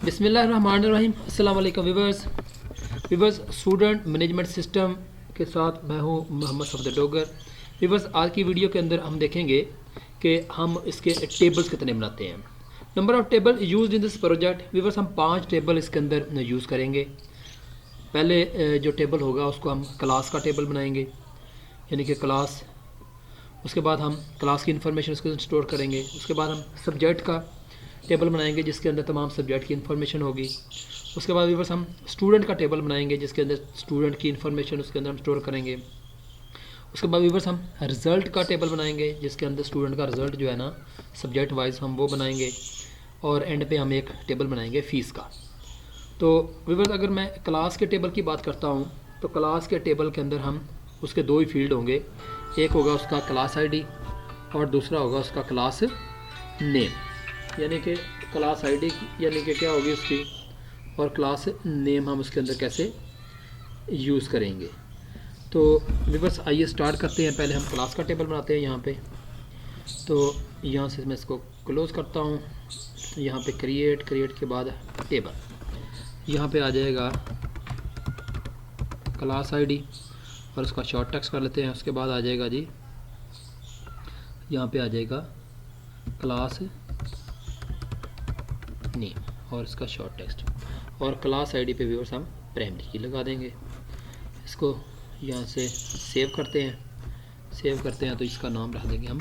बिस्मिल्लाहिर्रहमानिर्रहीम। अस्सलाम वालेकुम वीवर्स स्टूडेंट मैनेजमेंट सिस्टम के साथ मैं हूं मोहम्मद सफदर डोगर। वीवर्स आज की वीडियो के अंदर हम देखेंगे कि हम इसके टेबल्स कितने बनाते हैं। Number of table used in this project. Viewers हम 5 टेबल इसके अंदर यूज़ करेंगे। पहले जो टेबल होगा उसको हम क्लास का टेबल बनाएंगे, यानी कि क्लास। उसके बाद हम क्लास की इन्फॉर्मेशन उसके अंदर स्टोर करेंगे। उसके बाद हम सब्जेक्ट का टेबल बनाएंगे जिसके अंदर तमाम सब्जेक्ट की इन्फॉर्मेशन होगी। उसके बाद बस हम स्टूडेंट का टेबल बनाएंगे जिसके अंदर स्टूडेंट की इन्फॉर्मेशन उसके अंदर हम स्टोर करेंगे। उसके बाद वीवर्स हम रिज़ल्ट का टेबल बनाएंगे जिसके अंदर स्टूडेंट का रिज़ल्ट जो है ना सब्जेक्ट वाइज हम वो बनाएंगे। और एंड पे हम एक टेबल बनाएंगे फ़ीस का। तो वीवर्स अगर मैं क्लास के टेबल की बात करता हूँ तो क्लास के टेबल के अंदर हम उसके 2 ही फील्ड होंगे। एक होगा उसका क्लास आईडी और दूसरा होगा उसका क्लास नेम, यानी कि क्लास आईडी यानी कि क्या होगी उसकी, और क्लास नेम हम उसके अंदर कैसे यूज़ करेंगे। तो वीवर्स आइए स्टार्ट करते हैं। पहले हम क्लास का टेबल बनाते हैं यहाँ पे। तो यहाँ से मैं इसको क्लोज़ करता हूँ। यहाँ पे क्रिएट के बाद टेबल, यहाँ पे आ जाएगा क्लास आईडी और उसका शॉर्ट टेक्स्ट कर लेते हैं। उसके बाद आ जाएगा जी, यहाँ पे आ जाएगा क्लास नेम और इसका शॉर्ट टेक्स्ट, और क्लास आईडी पे व्यूअर्स हम प्राइमरी की लगा देंगे। इसको यहाँ से सेव करते हैं तो इसका नाम रख देंगे हम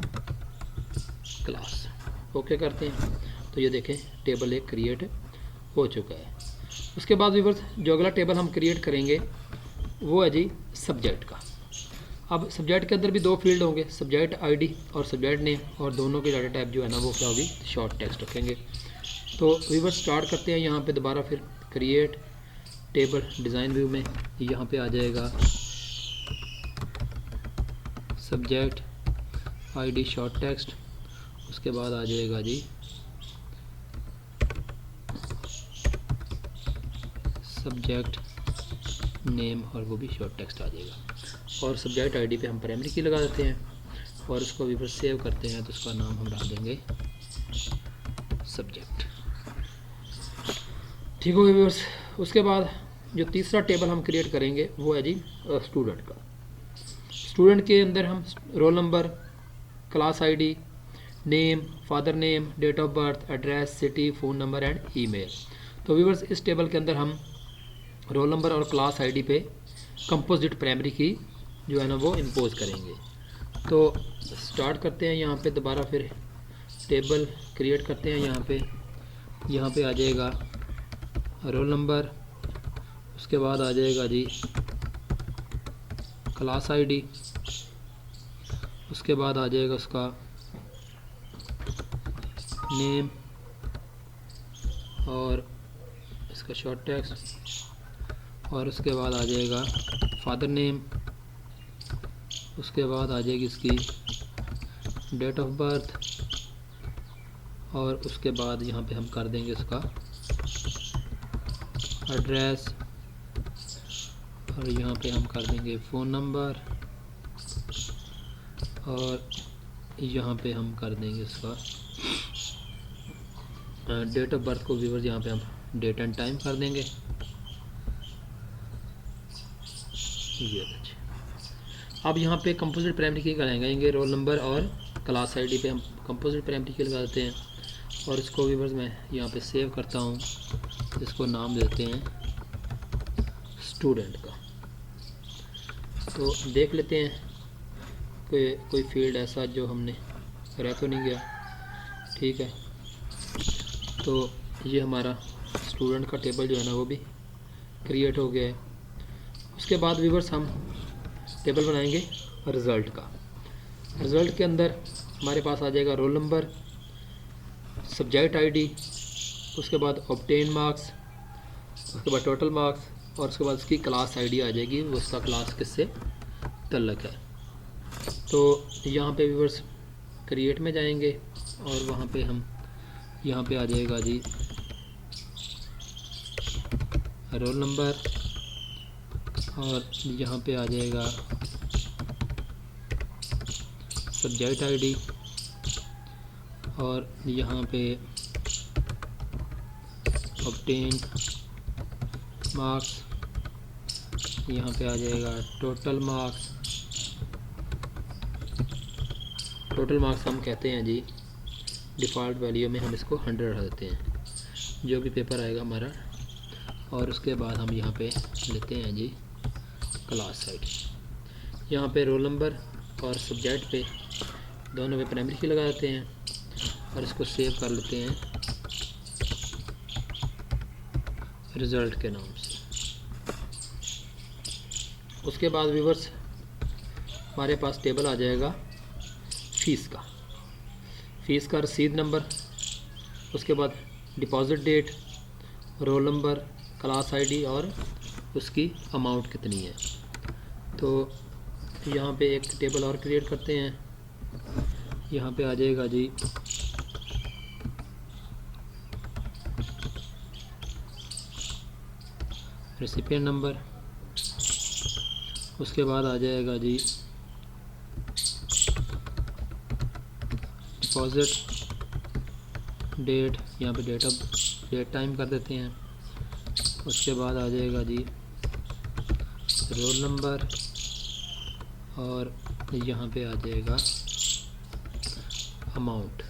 क्लास। ओके करते हैं तो ये देखें टेबल एक क्रिएट हो चुका है। उसके बाद व्यूअर्स जो अगला टेबल हम क्रिएट करेंगे वो है जी सब्जेक्ट का। अब सब्जेक्ट के अंदर भी 2 फील्ड होंगे, सब्जेक्ट आईडी और सब्जेक्ट नेम, और दोनों की डाटा टाइप जो है ना वो क्या होगी, शॉर्ट टेक्स्ट रखेंगे। तो व्यूअर्स स्टार्ट करते हैं। यहाँ पे दोबारा फिर क्रिएट टेबल डिज़ाइन व्यू में यहाँ पे आ जाएगा सब्जेक्ट आईडी शॉर्ट टेक्स्ट। उसके बाद आ जाएगा जी सब्जेक्ट नेम और वो भी शॉर्ट टेक्स्ट आ जाएगा। और सब्जेक्ट आईडी पे हम प्राइमरी की लगा देते हैं और उसको व्यूअर्स सेव करते हैं तो उसका नाम हम डाल देंगे सब्जेक्ट। ठीक हो गया व्यूअर्स। उसके बाद जो तीसरा टेबल हम क्रिएट करेंगे वो है जी स्टूडेंट का। स्टूडेंट के अंदर हम roll number, class ID, name, father name, date of birth, address, city, phone number and email. तो व्यूअर्स इस टेबल के अंदर हम रोल नंबर और क्लास आईडी पे कंपोजिट प्राइमरी की जो है ना वो इम्पोज करेंगे। तो स्टार्ट करते हैं। यहाँ पे दोबारा फिर टेबल क्रिएट करते हैं। यहाँ पे आ जाएगा रोल नंबर। उसके बाद आ जाएगा जी क्लास आईडी। उसके बाद आ जाएगा उसका नेम और इसका शॉर्ट टेक्स्ट, और उसके बाद आ जाएगा फादर नेम। उसके बाद आ जाएगी इसकी डेट ऑफ बर्थ, और उसके बाद यहाँ पे हम कर देंगे उसका एड्रेस, और यहाँ पे हम कर देंगे फ़ोन नंबर, और यहाँ पे हम कर देंगे उसका डेट ऑफ बर्थ को व्यूअर्स यहाँ पे हम डेट एंड टाइम कर देंगे। ये अब यहाँ पे कंपोजिट प्राइमरी की लगाएंगे रोल नंबर और क्लास आईडी पे हम कंपोजिट प्राइमरी की लगा देते हैं, और इसको व्यूअर्स मैं यहाँ पे सेव करता हूँ। इसको नाम देते हैं स्टूडेंट का। तो देख लेते हैं कोई फील्ड ऐसा जो हमने रह तो नहीं गया। ठीक है, तो ये हमारा स्टूडेंट का टेबल जो है ना वो भी क्रिएट हो गया है। उसके बाद व्यूअर्स हम टेबल बनाएंगे रिज़ल्ट का। रिज़ल्ट के अंदर हमारे पास आ जाएगा रोल नंबर, सब्जेक्ट आईडी, उसके बाद ऑब्टेन मार्क्स, उसके बाद टोटल मार्क्स, और उसके बाद उसकी क्लास आईडी आ जाएगी, वो उसका क्लास किससे तल्लक है। तो यहाँ पे व्यूअर्स क्रिएट में जाएंगे और वहाँ पे हम यहाँ पे आ जाएगा जी रोल नंबर, और यहाँ पे आ जाएगा सब्जेक्ट आईडी, और यहाँ पे स्टेंट मार्क्स, यहाँ पे आ जाएगा टोटल मार्क्स। टोटल मार्क्स हम कहते हैं जी, डिफ़ॉल्ट वैल्यू में हम इसको 100 रख देते हैं, जो भी पेपर आएगा हमारा। और उसके बाद हम यहाँ पे लेते हैं जी क्लास साइड, यहाँ पे रोल नंबर और सब्जेक्ट पे दोनों पे प्राइमरी की लगा देते हैं और इसको सेव कर लेते हैं रिज़ल्ट के नाम से। उसके बाद व्यूअर्स हमारे पास टेबल आ जाएगा फ़ीस का रसीद नंबर, उसके बाद deposit date, roll number, class ID और उसकी अमाउंट कितनी है। तो यहाँ पे एक टेबल और क्रिएट करते हैं, यहाँ पे आ जाएगा जी रेसिपिएंट नंबर, उसके बाद आ जाएगा जी डिपॉज़िट डेट, यहाँ पे डेट टाइम कर देते हैं। उसके बाद आ जाएगा जी रोल नंबर और यहाँ पे आ जाएगा अमाउंट।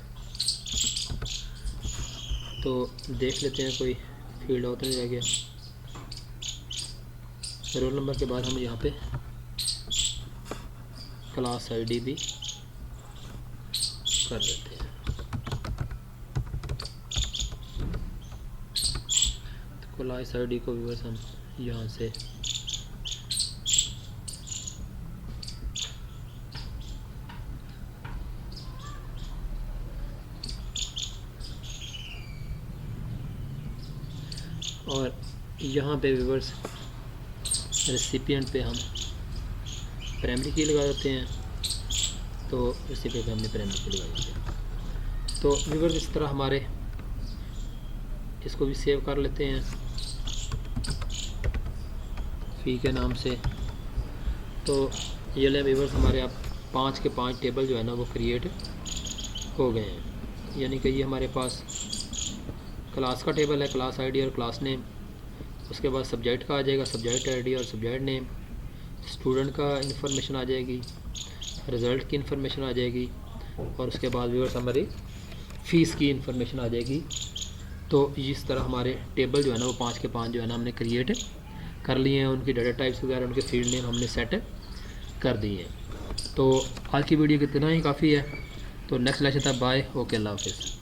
तो देख लेते हैं कोई फील्ड आउट नहीं रह गया। रोल नंबर के बाद हम यहाँ पे क्लास आईडी भी कर देते हैं। तो क्लास आईडी को व्यूअर्स हम यहाँ से और यहाँ पे व्यूअर्स रेसिपिएंट पे हम प्राइमरी की लगा देते हैं। तो रेसिपिएंट पे हमने प्राइमरी की लगा देते हैं। तो व्यूअर्स इस तरह हमारे इसको भी सेव कर लेते हैं फ़ी के नाम से। तो ये ले व्यूअर्स हमारे अब 5 के 5 टेबल जो है ना वो क्रिएट हो गए हैं। यानी कि ये हमारे पास क्लास का टेबल है, क्लास आईडी और क्लास नेम। उसके बाद सब्जेक्ट का आ जाएगा, सब्जेक्ट आईडी और सब्जेक्ट नेम। स्टूडेंट का इंफॉर्मेशन आ जाएगी, रिज़ल्ट की इंफॉर्मेशन आ जाएगी और उसके बाद व्यूअर्स हमारी फ़ीस की इंफॉर्मेशन आ जाएगी। तो इस तरह हमारे टेबल जो है ना वो 5 के 5 जो है ना हमने क्रिएट कर लिए हैं। उनकी डाटा टाइप्स वगैरह, उनके फील्ड नेम हमने सेट कर दिए हैं। तो आज की वीडियो कितना ही काफ़ी है। तो नेक्स्ट लेक्चर तक बाय, ओके, अल्लाह हाफिज़।